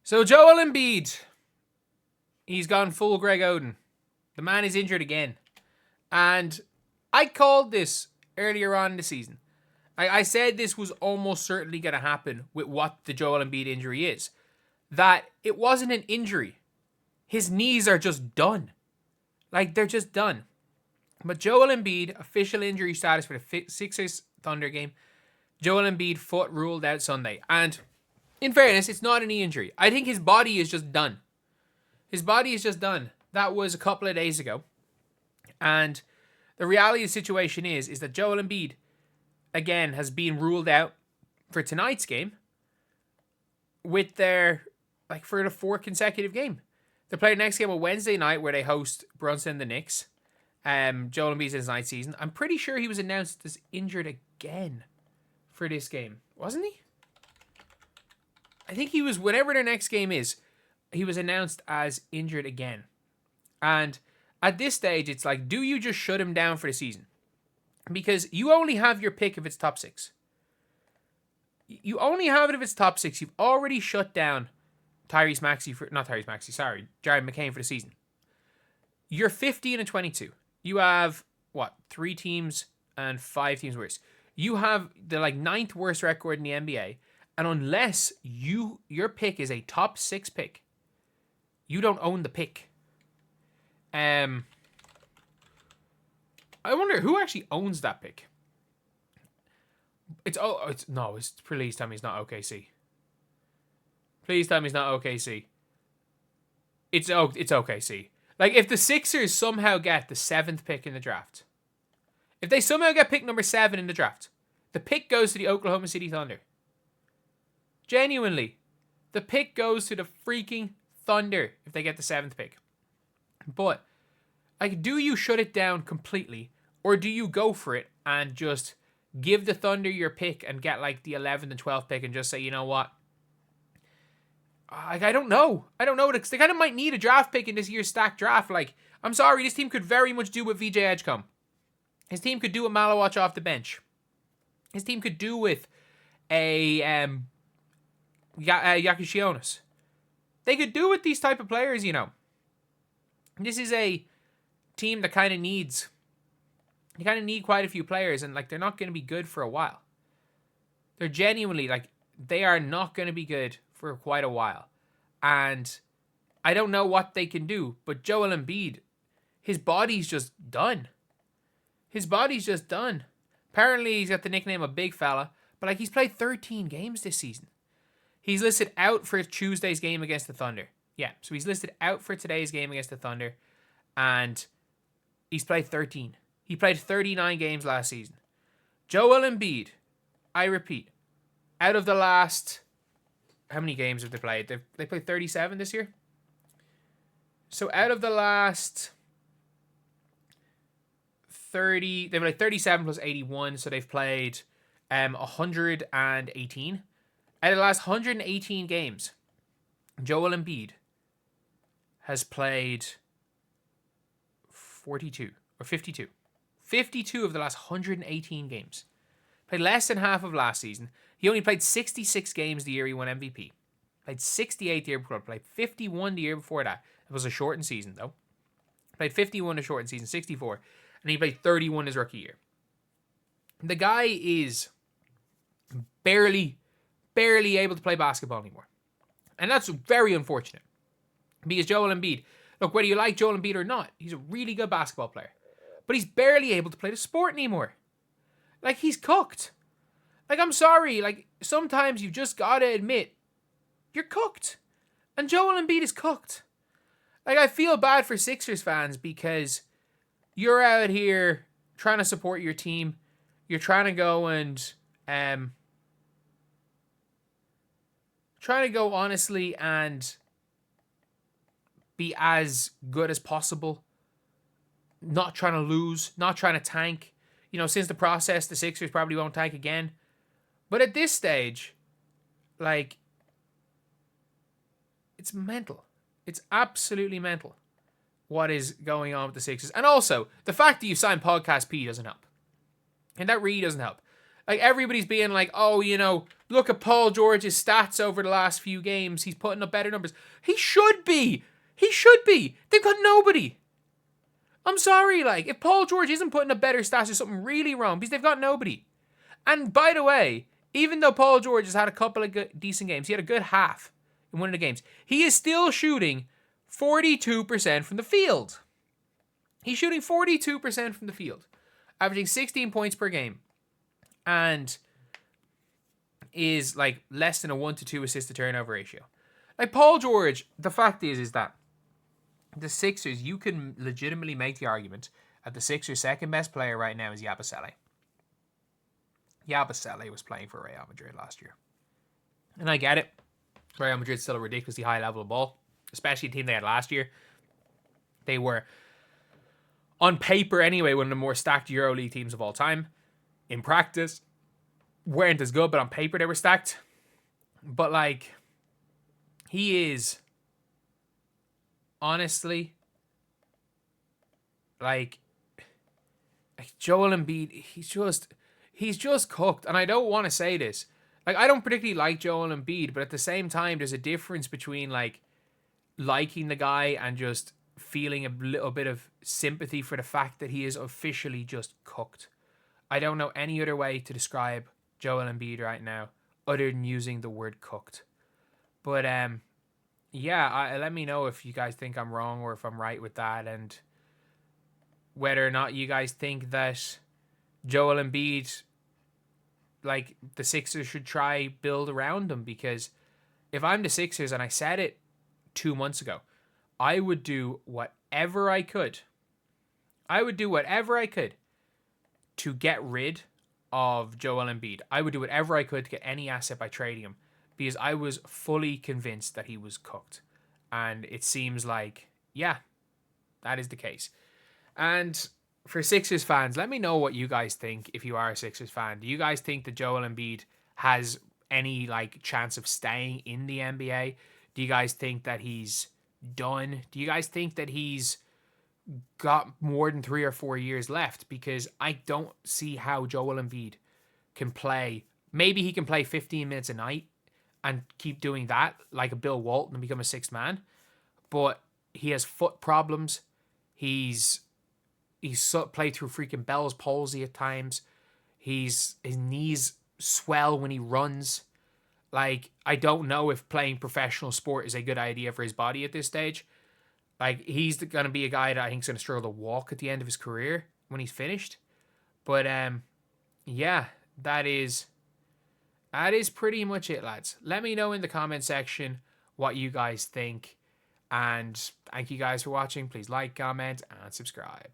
So Joel Embiid, he's gone full Greg Oden. The man is injured again. And I called this earlier on in the season. I said this was almost certainly going to happen with what the Joel Embiid injury is. That it wasn't an injury. His knees are just done. Like, they're just done. But Joel Embiid, official injury status for the Sixers Thunder game. Joel Embiid, foot ruled out Sunday. And in fairness, it's not a knee injury. I think his body is just done. His body is just done. That was a couple of days ago. And the reality of the situation is that Joel Embiid, again, has been ruled out for tonight's game with their, for the fourth consecutive game. They play the next game on Wednesday night where they host Brunson and the Knicks. Joel Embiid's in his ninth season. I'm pretty sure he was announced as injured again for this game. Wasn't he? I think he was, whenever their next game is, he was announced as injured again. And at this stage, it's like, do you just shut him down for the season? Because you only have your pick if it's top six. You only have it if it's top six. You've already shut down Jared McCain for the season. You're 15-22. You have, 3 teams and 5 teams worse. You have the ninth worst record in the NBA. And unless your pick is a top 6 pick, you don't own the pick. I wonder who actually owns that pick. Please tell me it's not OKC. Please tell me it's not OKC. It's OKC. If the Sixers somehow get the 7th pick in the draft, if they somehow get pick number 7 in the draft, the pick goes to the Oklahoma City Thunder. Genuinely, the pick goes to the freaking Thunder if they get the 7th pick. But, do you shut it down completely, or do you go for it and just give the Thunder your pick and get the 11th and 12th pick and just say, you know what? I don't know. Because they kind of might need a draft pick in this year's stacked draft. I'm sorry, this team could very much do with VJ Edgecombe. His team could do with Malawach off the bench. His team could do with a Yakushionis. They could do with these type of players, you know. This is a team that kind of needs... You kind of need quite a few players, and they're not going to be good for a while. They're genuinely, they are not going to be good for quite a while. And I don't know what they can do, but Joel Embiid, his body's just done. His body's just done. Apparently, he's got the nickname of Big Fella, but he's played 13 games this season. He's listed out for Tuesday's game against the Thunder. Yeah, so he's listed out for today's game against the Thunder, and he's played 13. He played 39 games last season. Joel Embiid, I repeat, out of the last... How many games have they played? They played 37 this year? So out of the last 30... They've played 37 plus 81, so they've played 118. Out of the last 118 games, Joel Embiid has played 42 or 52. 52 of the last 118 games. Played less than half of last season. He only played 66 games the year he won MVP. Played 68 the year before. Played 51 the year before that. It was a shortened season, though. Played 51 a shortened season, 64. And he played 31 his rookie year. The guy is barely able to play basketball anymore. And that's very unfortunate. Because Joel Embiid, look, whether you like Joel Embiid or not, he's a really good basketball player. But he's barely able to play the sport anymore. He's cooked. I'm sorry. Sometimes you just gotta admit, you're cooked. And Joel Embiid is cooked. I feel bad for Sixers fans because you're out here trying to support your team. You're trying to go and... trying to go honestly and be as good as possible. Not trying to lose. Not trying to tank. Since the process, the Sixers probably won't tank again. But at this stage, it's mental. It's absolutely mental what is going on with the Sixers. And also, the fact that you signed Podcast P doesn't help. And that really doesn't help. Like, everybody's being like, oh, look at Paul George's stats over the last few games. He's putting up better numbers. He should be. He should be. They've got nobody. I'm sorry, like, if Paul George isn't putting up better stats, there's something really wrong because they've got nobody. And by the way, even though Paul George has had a couple of decent games, he had a good half in one of the games, he is still shooting 42% from the field. He's shooting 42% from the field, averaging 16 points per game, and is like less than a 1 to 2 assist to turnover ratio. Like, Paul George, the fact is that the Sixers, you can legitimately make the argument that the Sixers' second best player right now is Yabusele. Yabusele was playing for Real Madrid last year. And I get it. Real Madrid's still a ridiculously high level of ball, especially the team they had last year. They were, on paper anyway, one of the more stacked EuroLeague teams of all time. In practice, weren't as good, but on paper they were stacked. But, like, he is, honestly, like Joel Embiid, he's just cooked. And I don't want to say this. Like, I don't particularly like Joel Embiid, but at the same time, there's a difference between, like, liking the guy and just feeling a little bit of sympathy for the fact that he is officially just cooked. I don't know any other way to describe Joel Embiid right now other than using the word cooked. But, yeah, let me know if you guys think I'm wrong or if I'm right with that, and whether or not you guys think that Joel Embiid, like, the Sixers should try build around him. Because if I'm the Sixers, and I said it 2 months ago, I would do whatever I could. I would do whatever I could to get rid of Joel Embiid. I would do whatever I could to get any asset by trading him, because I was fully convinced that he was cooked. And it seems like, yeah, that is the case. And for Sixers fans, let me know what you guys think if you are a Sixers fan. Do you guys think that Joel Embiid has any, like, chance of staying in the NBA? Do you guys think that he's done? Do you guys think that he's got more than 3 or 4 years left? Because I don't see how Joel Embiid can play. Maybe he can play 15 minutes a night and keep doing that like a Bill Walton and become a sixth man. But he has foot problems. He's played through freaking Bell's palsy at times. His knees swell when he runs. Like, I don't know if playing professional sport is a good idea for his body at this stage. Like, he's going to be a guy that I think is going to struggle to walk at the end of his career when he's finished. But, yeah, that is pretty much it, lads. Let me know in the comment section what you guys think. And thank you guys for watching. Please like, comment, and subscribe.